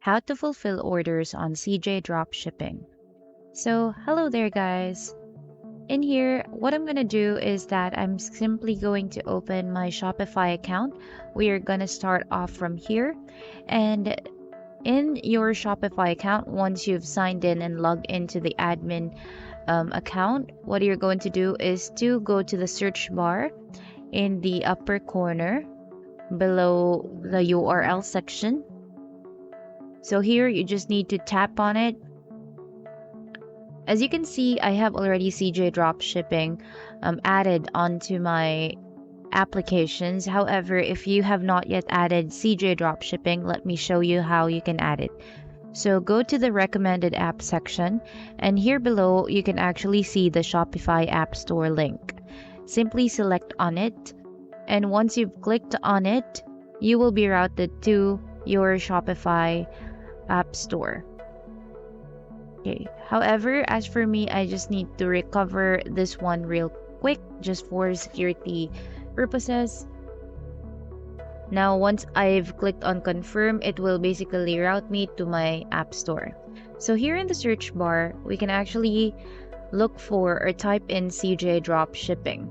How to fulfill orders on CJ Dropshipping. So, hello there, guys. In here, what I'm going to do is that I'm simply going to open my Shopify account. We are going to start off from here. And in your Shopify account, once you've signed in and logged into the admin account, what you're going to do is to go to the search bar in the upper corner below the URL section. So here you just need to tap on it. As you can see, I have already CJ Dropshipping added onto my applications. However, if you have not yet added CJ Dropshipping, let me show you how you can add it. So go to the recommended app section, and here below you can actually see the Shopify App Store link. Simply select on it, and once you've clicked on it, you will be routed to your Shopify App Store. Okay. However, as for me, I just need to recover this one real quick just for security purposes. Now, once I've clicked on confirm, it will basically route me to my app store. So here in the search bar, we can actually look for or type in CJ Dropshipping.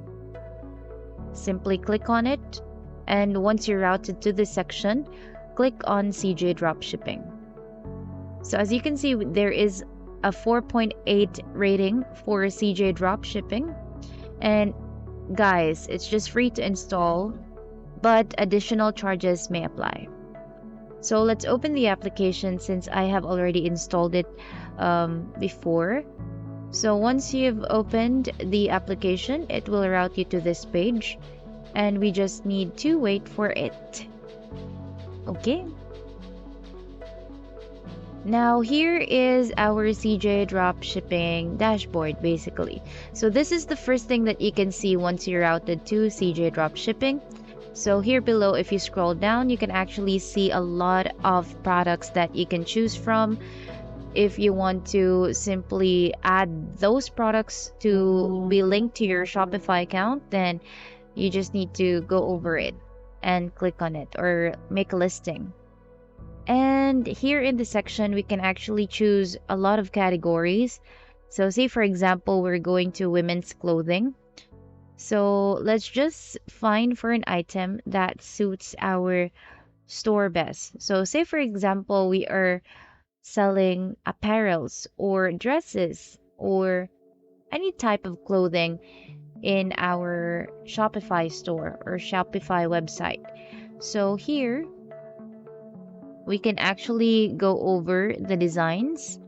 Simply click on it, and once you're routed to this section, click on CJ Dropshipping. So as you can see, there is a 4.8 rating for CJ Dropshipping. And guys, it's just free to install, but additional charges may apply. So let's open the application since I have already installed it before. So once you've opened the application, it will route you to this page, and we just need to wait for it. Okay. Now here is our CJ Dropshipping dashboard basically. So this is the first thing that you can see once you're routed to CJ Dropshipping. So here below, if you scroll down, you can actually see a lot of products that you can choose from. If you want to simply add those products to be linked to your Shopify account, then you just need to go over it and click on it or make a listing. And here in the section, we can actually choose a lot of categories. So say, for example, we're going to women's clothing. So let's just find for an item that suits our store best. So say, for example, we are selling apparels or dresses or any type of clothing in our Shopify store or Shopify website. So here, we can actually go over the designs,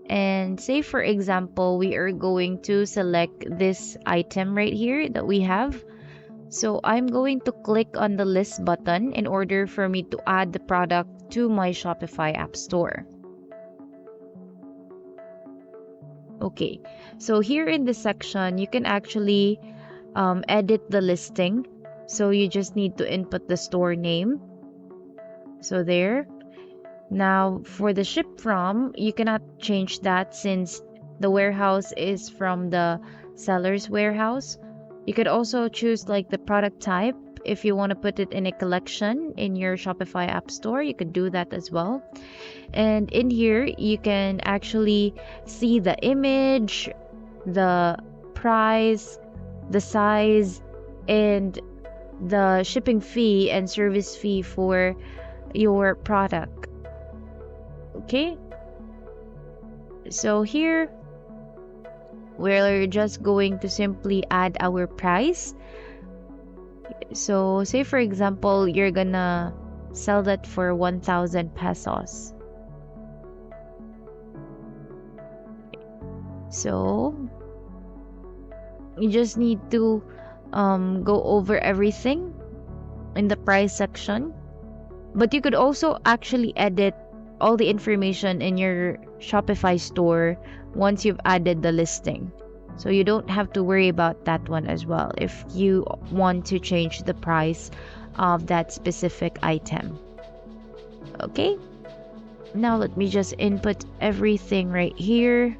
and say for example we are going to select this item right here that we have. So I'm going to click on the list button in order for me to add the product to my Shopify app store. Okay, so here in this section you can actually edit the listing. So you just need to input the store name. So there. Now, for the ship from, you cannot change that since the warehouse is from the seller's warehouse. You could also choose like the product type. If you want to put it in a collection in your Shopify app store, you could do that as well. And in here, you can actually see the image, the price, the size, and the shipping fee and service fee for your product. Okay, so here we're just going to simply add our price. So say for example you're gonna sell that for 1,000 pesos. So you just need to go over everything in the price section, but you could also actually edit all the information in your Shopify store once you've added the listing. So you don't have to worry about that one as well if you want to change the price of that specific item. Okay, now let me just input everything right here.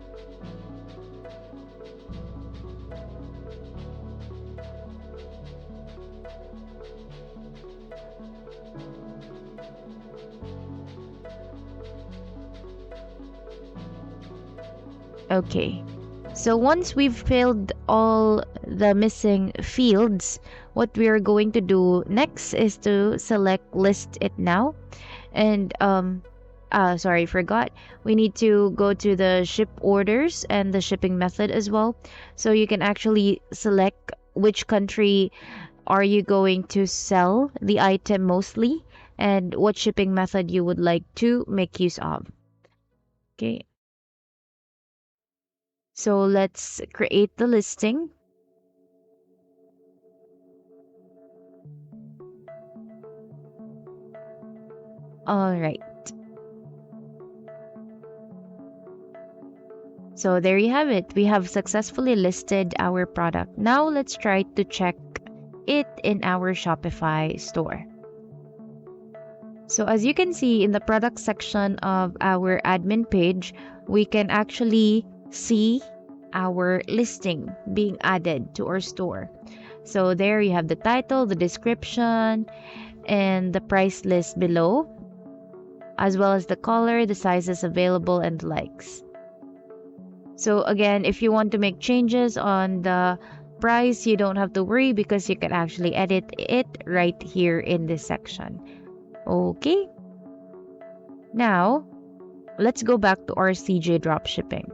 Okay. So once we've filled all the missing fields, what we are going to do next is to select list it now. And sorry, forgot. We need to go to the ship orders and the shipping method as well. So you can actually select which country are you going to sell the item mostly and what shipping method you would like to make use of. Okay. So let's create the listing. All right. So there you have it. We have successfully listed our product. Now let's try to check it in our Shopify store. So as you can see in the product section of our admin page, we can actually see our listing being added to our store. So there you have the title, the description, and the price list below, as well as the color, the sizes available, and the likes. So again, if you want to make changes on the price, you don't have to worry because you can actually edit it right here in this section. Okay. Now, let's go back to our CJ Dropshipping.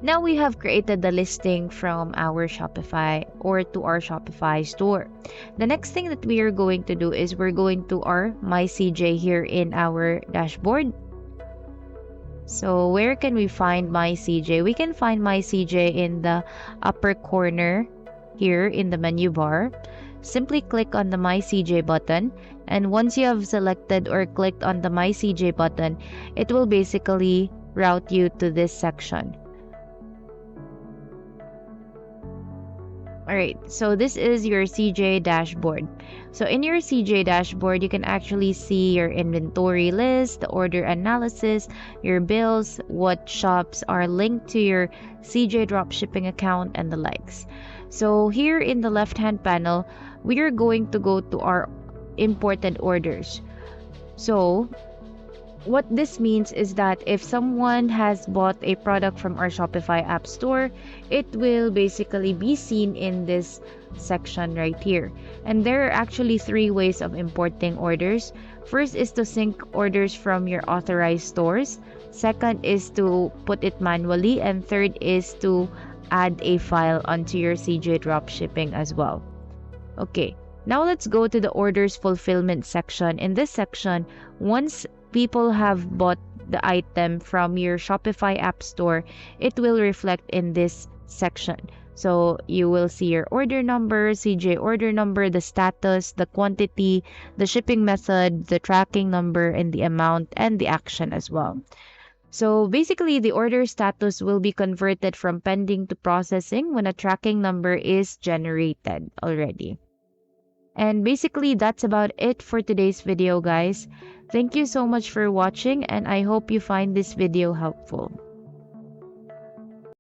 Now we have created the listing from our Shopify or to our Shopify store. The next thing that we are going to do is we're going to our My CJ here in our dashboard. So where can we find My CJ? We can find My CJ in the upper corner here in the menu bar. Simply click on the My CJ button, and once you have selected or clicked on the My CJ button, it will basically route you to this section. Alright, so this is your CJ dashboard. So in your CJ dashboard, you can actually see your inventory list, the order analysis, your bills, what shops are linked to your CJ dropshipping account, and the likes. So here in the left-hand panel, we are going to go to our imported orders. So what this means is that if someone has bought a product from our Shopify app store, it will basically be seen in this section right here. And there are actually 3 ways of importing orders. First is to sync orders from your authorized stores. Second is to put it manually. And third is to add a file onto your CJ Dropshipping as well. Okay, now let's go to the orders fulfillment section. In this section, once people have bought the item from your Shopify app store, it will reflect in this section. So you will see your order number, CJ order number, the status, the quantity, the shipping method, the tracking number, and the amount, and the action as well. So basically, the order status will be converted from pending to processing when a tracking number is generated already. And basically, that's about it for today's video, guys. Thank you so much for watching, and I hope you find this video helpful.